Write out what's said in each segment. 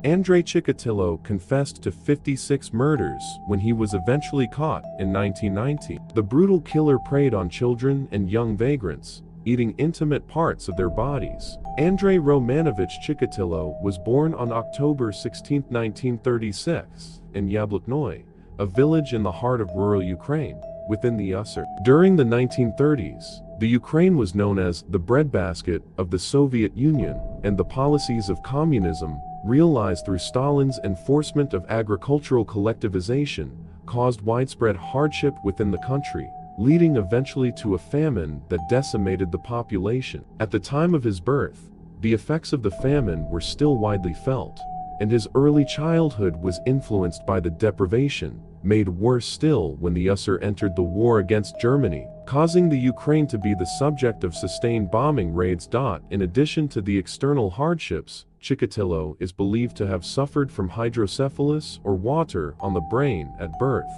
Andrei Chikatilo confessed to 56 murders when he was eventually caught in 1990. The brutal killer preyed on children and young vagrants, eating intimate parts of their bodies. Andrei Romanovich Chikatilo was born on October 16, 1936, in Yabloknoye, a village in the heart of rural Ukraine, within the USSR. During the 1930s, the Ukraine was known as the breadbasket of the Soviet Union, and the policies of communism, realized through Stalin's enforcement of agricultural collectivization, caused widespread hardship within the country, leading eventually to a famine that decimated the population. At the time of his birth, the effects of the famine were still widely felt, and his early childhood was influenced by the deprivation, made worse still when the USSR entered the war against Germany, causing the Ukraine to be the subject of sustained bombing raids. In addition to the external hardships, Chikatilo is believed to have suffered from hydrocephalus or water on the brain at birth,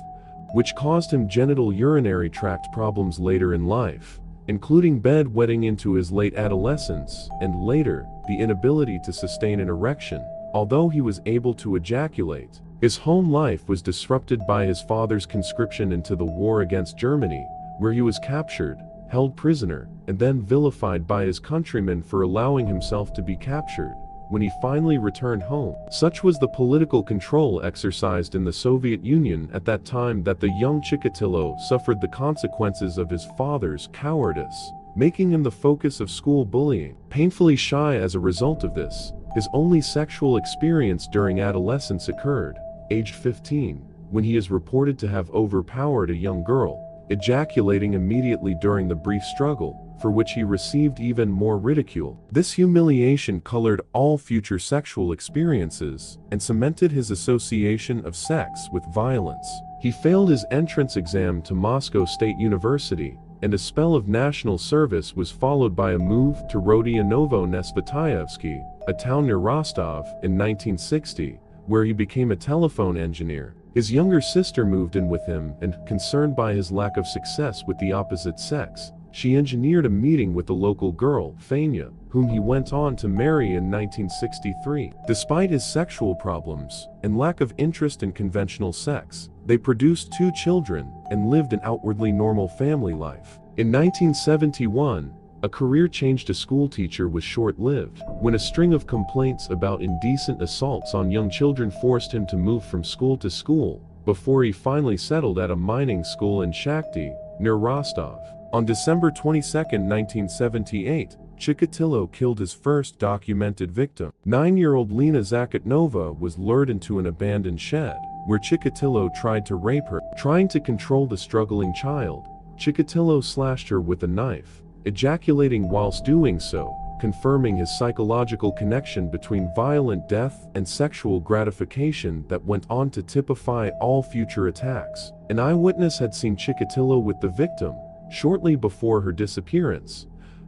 which caused him genital urinary tract problems later in life, including bedwetting into his late adolescence, and later, the inability to sustain an erection. Although he was able to ejaculate, his home life was disrupted by his father's conscription into the war against Germany, where he was captured, held prisoner, and then vilified by his countrymen for allowing himself to be captured. When he finally returned home, such was the political control exercised in the Soviet Union at that time that the young Chikatilo suffered the consequences of his father's cowardice, making him the focus of school bullying. Painfully shy as a result of this, his only sexual experience during adolescence occurred, aged 15, when he is reported to have overpowered a young girl, ejaculating immediately during the brief struggle, for which he received even more ridicule. This humiliation colored all future sexual experiences, and cemented his association of sex with violence. He failed his entrance exam to Moscow State University, and a spell of national service was followed by a move to Rodionovo-Nesvitaevsky, a town near Rostov, in 1960, where he became a telephone engineer. His younger sister moved in with him, and, concerned by his lack of success with the opposite sex, she engineered a meeting with a local girl, Fania, whom he went on to marry in 1963. Despite his sexual problems, and lack of interest in conventional sex, they produced 2 children, and lived an outwardly normal family life. In 1971, a career change to schoolteacher was short-lived, when a string of complaints about indecent assaults on young children forced him to move from school to school, before he finally settled at a mining school in Shakhty, near Rostov. On December 22, 1978, Chikatilo killed his first documented victim. 9-year-old Lena Zakatnova was lured into an abandoned shed, where Chikatilo tried to rape her. Trying to control the struggling child, Chikatilo slashed her with a knife, ejaculating whilst doing so, confirming his psychological connection between violent death and sexual gratification that went on to typify all future attacks. An eyewitness had seen Chikatilo with the victim shortly before her disappearance,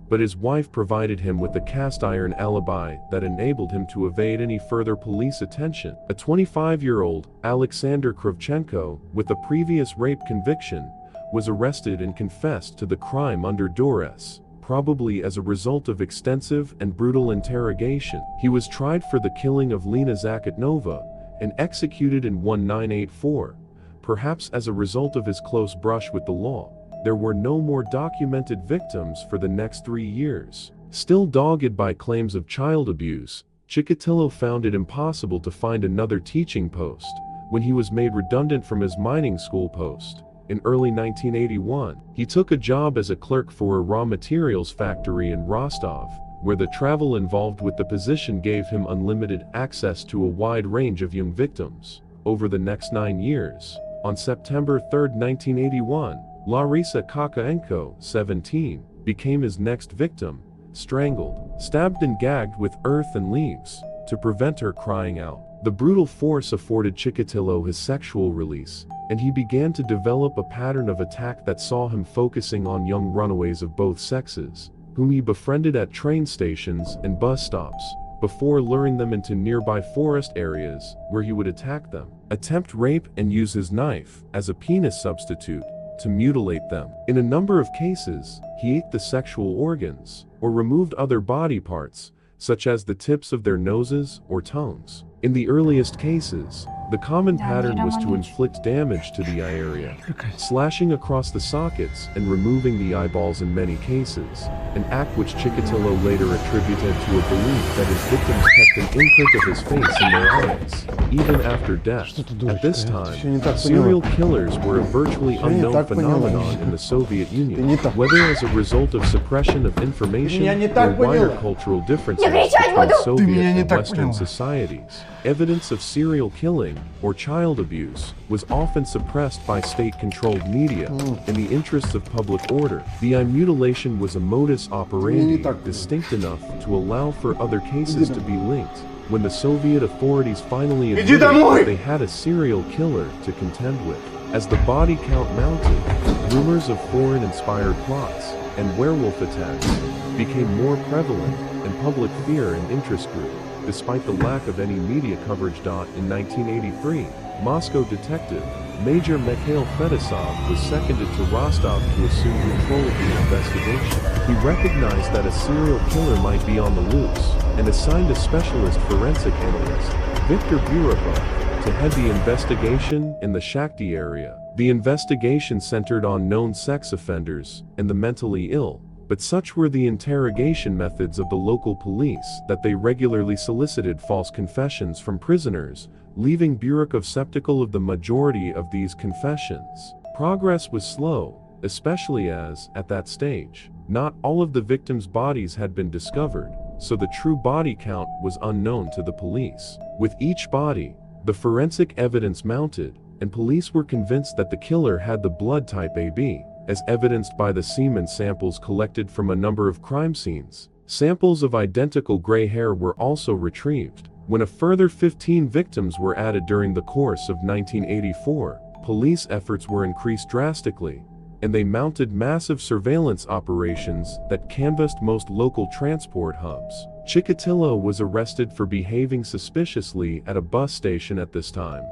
but his wife provided him with a cast-iron alibi that enabled him to evade any further police attention. A 25-year-old, Alexander Kravchenko, with a previous rape conviction, was arrested and confessed to the crime under duress, probably as a result of extensive and brutal interrogation. He was tried for the killing of Lena Zakatnova, and executed in 1984. Perhaps as a result of his close brush with the law, there were no more documented victims for the next 3 years. Still dogged by claims of child abuse, Chikatilo found it impossible to find another teaching post, when he was made redundant from his mining school post. In early 1981, he took a job as a clerk for a raw materials factory in Rostov, where the travel involved with the position gave him unlimited access to a wide range of young victims. Over the next 9 years, on September 3, 1981, Larisa Kakaenko, 17, became his next victim, strangled, stabbed and gagged with earth and leaves, to prevent her crying out. The brutal force afforded Chikatilo his sexual release, and he began to develop a pattern of attack that saw him focusing on young runaways of both sexes, whom he befriended at train stations and bus stops, before luring them into nearby forest areas, where he would attack them, attempt rape, and use his knife as a penis substitute to mutilate them. In a number of cases, he ate the sexual organs, or removed other body parts, such as the tips of their noses or tongues. In the earliest cases, the common pattern was to inflict damage to the eye area, slashing across the sockets and removing the eyeballs in many cases, an act which Chikatilo later attributed to a belief that his victims kept an imprint of his face in their eyes, even after death. At this time, serial killers were a virtually unknown phenomenon in the Soviet Union, whether as a result of suppression of information or wider cultural differences between Soviet and Western societies. Evidence of serial killing or child abuse was often suppressed by state-controlled media in the interests of public order. The eye mutilation was a modus operandi distinct enough to allow for other cases to be linked. When the Soviet authorities finally admitted that they had a serial killer to contend with. As the body count mounted, rumors of foreign-inspired plots and werewolf attacks became more prevalent, and public fear and interest grew. Despite the lack of any media coverage. In 1983, Moscow detective Major Mikhail Fedosov was seconded to Rostov to assume control of the investigation. He recognized that a serial killer might be on the loose, and assigned a specialist forensic analyst, Viktor Burakov, to head the investigation in the Shakhty area. The investigation centered on known sex offenders and the mentally ill, but such were the interrogation methods of the local police that they regularly solicited false confessions from prisoners, leaving Burakov skeptical of the majority of these confessions. Progress was slow, especially as, at that stage, not all of the victims' bodies had been discovered, so the true body count was unknown to the police. With each body, the forensic evidence mounted, and police were convinced that the killer had the blood type AB, as evidenced by the semen samples collected from a number of crime scenes. Samples of identical gray hair were also retrieved. When a further 15 victims were added during the course of 1984, police efforts were increased drastically, and they mounted massive surveillance operations that canvassed most local transport hubs. Chikatilo was arrested for behaving suspiciously at a bus station at this time,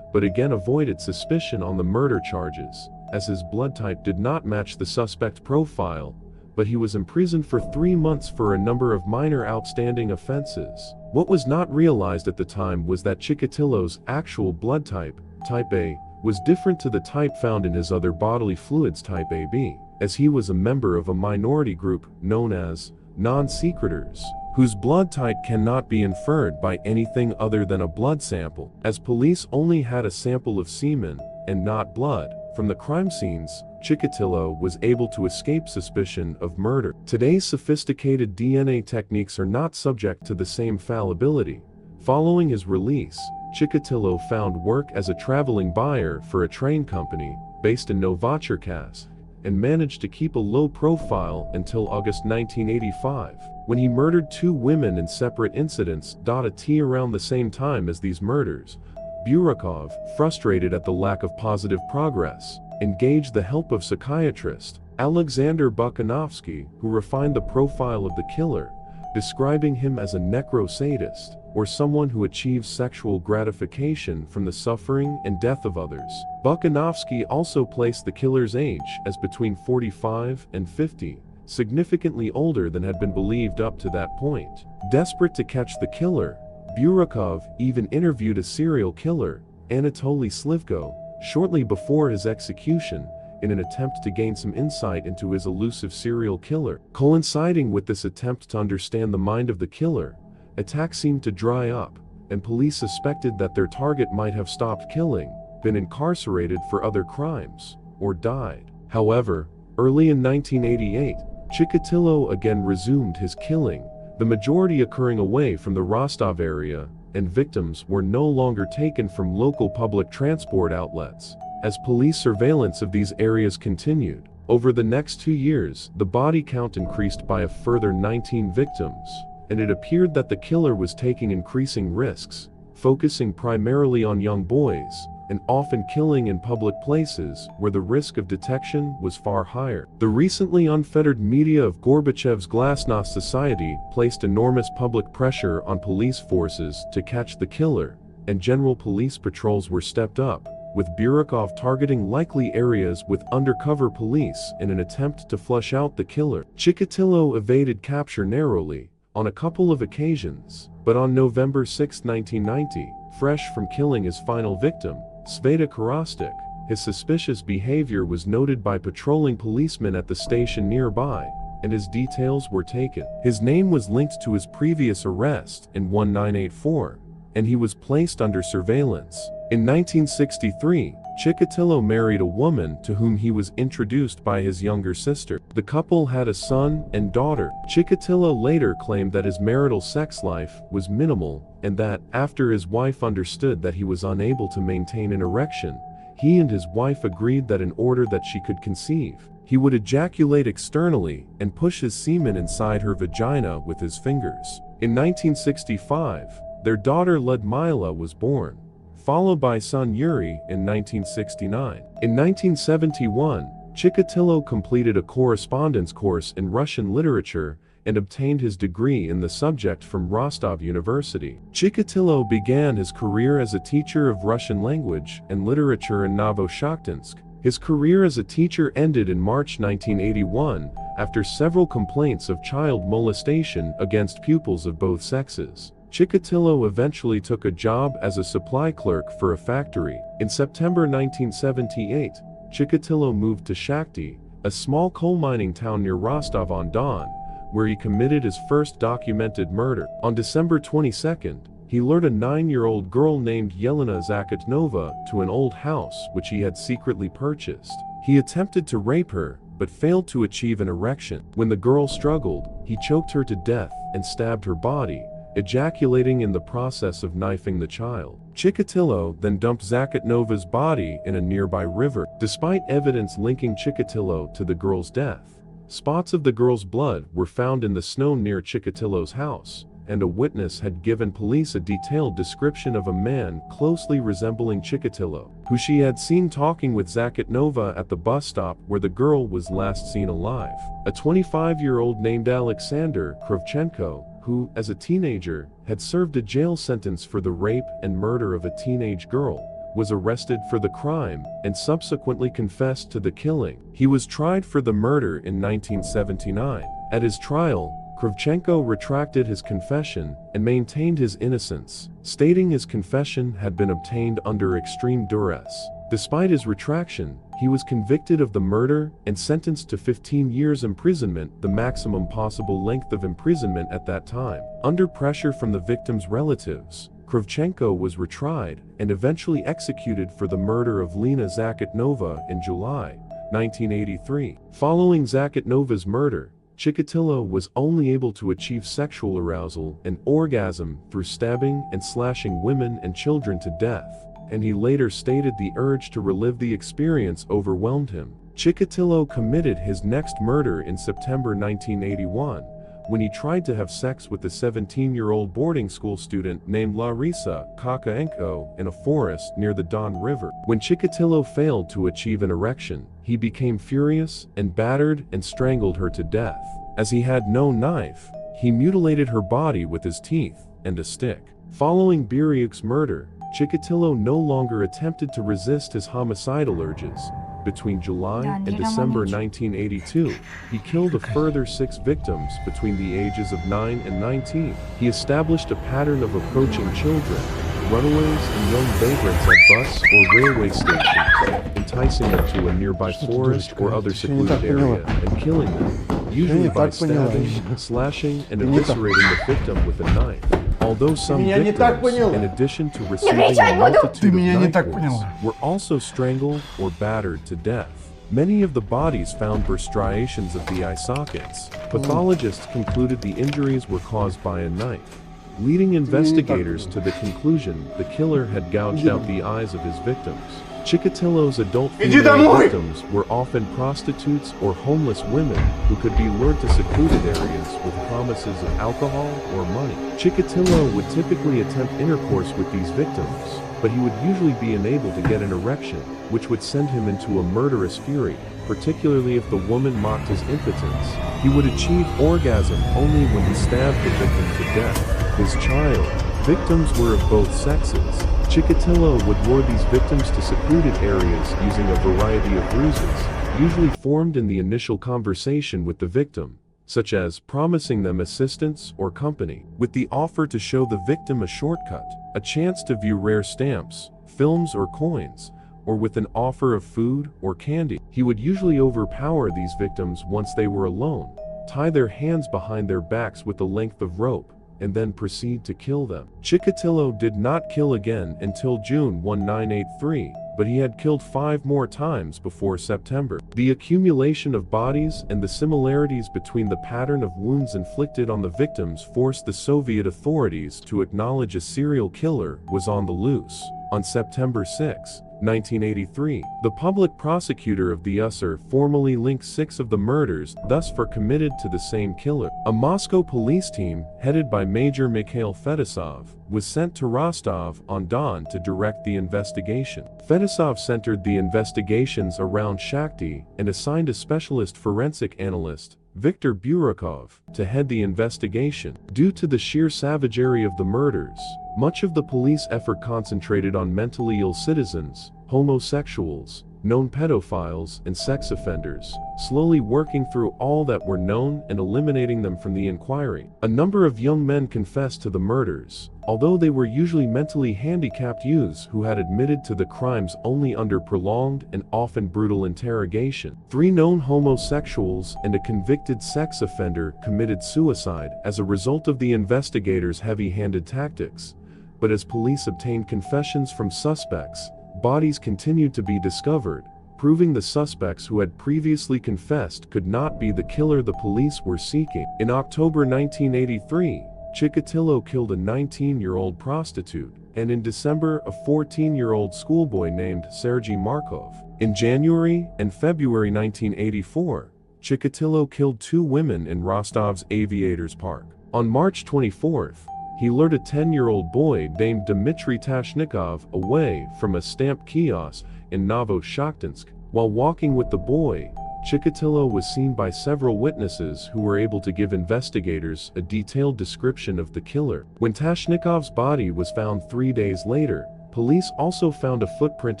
but again avoided suspicion on the murder charges, as his blood type did not match the suspect profile, but he was imprisoned for 3 months for a number of minor outstanding offenses. What was not realized at the time was that Chikatilo's actual blood type, type A, was different to the type found in his other bodily fluids type AB, as he was a member of a minority group known as non-secretors, whose blood type cannot be inferred by anything other than a blood sample. As police only had a sample of semen, and not blood, from the crime scenes, Chikatilo was able to escape suspicion of murder. Today's sophisticated DNA techniques are not subject to the same fallibility. Following his release, Chikatilo found work as a traveling buyer for a train company based in Novocherkassk, and managed to keep a low profile until August 1985, when he murdered 2 women in separate incidents. Around the same time as these murders, Burakov, frustrated at the lack of positive progress, engaged the help of psychiatrist Alexander Bukanovsky, who refined the profile of the killer, describing him as a necro-sadist, or someone who achieves sexual gratification from the suffering and death of others. Bukanovsky also placed the killer's age as between 45 and 50, significantly older than had been believed up to that point. Desperate to catch the killer, Burakov even interviewed a serial killer, Anatoly Slivko, shortly before his execution, in an attempt to gain some insight into his elusive serial killer. Coinciding with this attempt to understand the mind of the killer, attacks seemed to dry up, and police suspected that their target might have stopped killing, been incarcerated for other crimes, or died. However, early in 1988, Chikatilo again resumed his killing, the majority occurring away from the Rostov area, and victims were no longer taken from local public transport outlets. As police surveillance of these areas continued, over the next 2 years, the body count increased by a further 19 victims, and it appeared that the killer was taking increasing risks, focusing primarily on young boys, and often killing in public places where the risk of detection was far higher. The recently unfettered media of Gorbachev's Glasnost Society placed enormous public pressure on police forces to catch the killer, and general police patrols were stepped up, with Burakov targeting likely areas with undercover police in an attempt to flush out the killer. Chikatilo evaded capture narrowly, on a couple of occasions, but on November 6, 1990, fresh from killing his final victim, Sveta Korostik, his suspicious behavior was noted by patrolling policemen at the station nearby, and his details were taken. His name was linked to his previous arrest in 1984, and he was placed under surveillance. In 1963, Chikatilo married a woman to whom he was introduced by his younger sister. The couple had a son and daughter. Chikatilo later claimed that his marital sex life was minimal, and that, after his wife understood that he was unable to maintain an erection, he and his wife agreed that in order that she could conceive, he would ejaculate externally and push his semen inside her vagina with his fingers. In 1965, their daughter Ludmila was born, followed by son Yuri in 1969. In 1971, Chikatilo completed a correspondence course in Russian literature and obtained his degree in the subject from Rostov University. Chikatilo began his career as a teacher of Russian language and literature in Novoshakhtinsk. His career as a teacher ended in March 1981 after several complaints of child molestation against pupils of both sexes. Chikatilo eventually took a job as a supply clerk for a factory. In September 1978, Chikatilo moved to Shakhty, a small coal mining town near Rostov-on-Don, where he committed his first documented murder. On December 22, he lured a 9-year-old girl named Yelena Zakatnova to an old house which he had secretly purchased. He attempted to rape her, but failed to achieve an erection. When the girl struggled, he choked her to death and stabbed her body, ejaculating in the process of knifing the child. Chikatilo then dumped Zakatnova's body in a nearby river. Despite evidence linking Chikatilo to the girl's death, spots of the girl's blood were found in the snow near Chikatilo's house, and a witness had given police a detailed description of a man closely resembling Chikatilo, who she had seen talking with Zakatnova at the bus stop where the girl was last seen alive. A 25-year-old named Alexander Kravchenko, who, as a teenager, had served a jail sentence for the rape and murder of a teenage girl, was arrested for the crime and subsequently confessed to the killing. He was tried for the murder in 1979. At his trial, Kravchenko retracted his confession and maintained his innocence, stating his confession had been obtained under extreme duress. Despite his retraction, he was convicted of the murder and sentenced to 15 years imprisonment, the maximum possible length of imprisonment at that time. Under pressure from the victim's relatives, Kravchenko was retried and eventually executed for the murder of Lena Zakatnova in July 1983. Following Zakatnova's murder, Chikatilo was only able to achieve sexual arousal and orgasm through stabbing and slashing women and children to death, and he later stated the urge to relive the experience overwhelmed him. Chikatilo committed his next murder in September 1981, when he tried to have sex with a 17-year-old boarding school student named Larisa Kakaenko in a forest near the Don River. When Chikatilo failed to achieve an erection, he became furious and battered and strangled her to death. As he had no knife, he mutilated her body with his teeth and a stick. Following Biryuk's murder, Chikatilo no longer attempted to resist his homicidal urges. Between July and December 1982, he killed a further 6 victims between the ages of 9 and 19. He established a pattern of approaching children, runaways and young vagrants at bus or railway stations, enticing them to a nearby forest or other secluded area and killing them, usually by stabbing, slashing, and eviscerating the victim with a knife. Although some victims, in addition to receiving a multitude of knife wounds, were also strangled or battered to death. Many of the bodies bore striations of the eye sockets. Pathologists concluded the injuries were caused by a knife, leading investigators to the conclusion the killer had gouged out the eyes of his victims. Chikatilo's adult female victims were often prostitutes or homeless women who could be lured to secluded areas with promises of alcohol or money. Chikatilo would typically attempt intercourse with these victims, but he would usually be unable to get an erection, which would send him into a murderous fury, particularly if the woman mocked his impotence. He would achieve orgasm only when he stabbed the victim to death. His child victims were of both sexes. Chikatilo would lure these victims to secluded areas using a variety of ruses, usually formed in the initial conversation with the victim. such as promising them assistance or company, with the offer to show the victim a shortcut, a chance to view rare stamps, films or coins, or with an offer of food or candy. He would usually overpower these victims once they were alone, tie their hands behind their backs with a length of rope, and then proceed to kill them. Chikatilo did not kill again until June 1983, but he had killed 5 more times before September. The accumulation of bodies and the similarities between the pattern of wounds inflicted on the victims forced the Soviet authorities to acknowledge a serial killer was on the loose. On September 6, 1983, the public prosecutor of the SSR formally linked 6 of the murders thus far committed to the same killer. A Moscow police team, headed by Major Mikhail Fedosov, was sent to Rostov-on-Don to direct the investigation. Fedosov centered the investigations around Shakti and assigned a specialist forensic analyst, Viktor Burakov, to head the investigation. Due to the sheer savagery of the murders, much of the police effort concentrated on mentally ill citizens, homosexuals, known pedophiles, and sex offenders, slowly working through all that were known and eliminating them from the inquiry. A number of young men confessed to the murders, although they were usually mentally handicapped youths who had admitted to the crimes only under prolonged and often brutal interrogation. 3 known homosexuals and a convicted sex offender committed suicide as a result of the investigators' heavy-handed tactics. But as police obtained confessions from suspects, bodies continued to be discovered, proving the suspects who had previously confessed could not be the killer the police were seeking. In October 1983, Chikatilo killed a 19-year-old prostitute, and in December a 14-year-old schoolboy named Sergei Markov. In January and February 1984, Chikatilo killed 2 women in Rostov's Aviators Park. On March 24th, he lured a 10-year-old boy named Dmitry Tashnikov away from a stamp kiosk in Novoshakhtinsk. While walking with the boy, Chikatilo was seen by several witnesses who were able to give investigators a detailed description of the killer. When Tashnikov's body was found 3 days later, police also found a footprint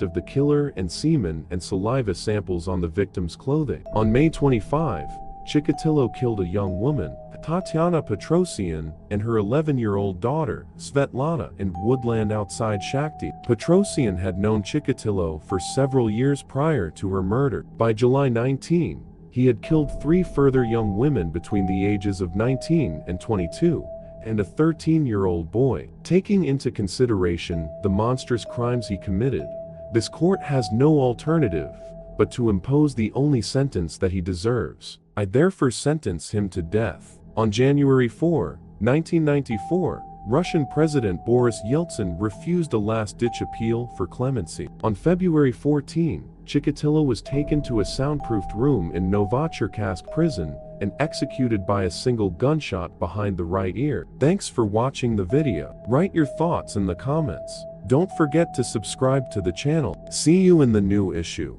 of the killer and semen and saliva samples on the victim's clothing. On May 25, Chikatilo killed a young woman, Tatiana Petrosian, and her 11-year-old daughter, Svetlana, in woodland outside Shakti. Petrosian had known Chikatilo for several years prior to her murder. By July 19, he had killed 3 further young women between the ages of 19 and 22, and a 13-year-old boy. Taking into consideration the monstrous crimes he committed, this court has no alternative but to impose the only sentence that he deserves. I therefore sentence him to death. On January 4, 1994, Russian President Boris Yeltsin refused a last-ditch appeal for clemency. On February 14, Chikatilo was taken to a soundproofed room in Novocherkassk prison and executed by a single gunshot behind the right ear. Thanks for watching the video. Write your thoughts in the comments. Don't forget to subscribe to the channel. See you in the new issue.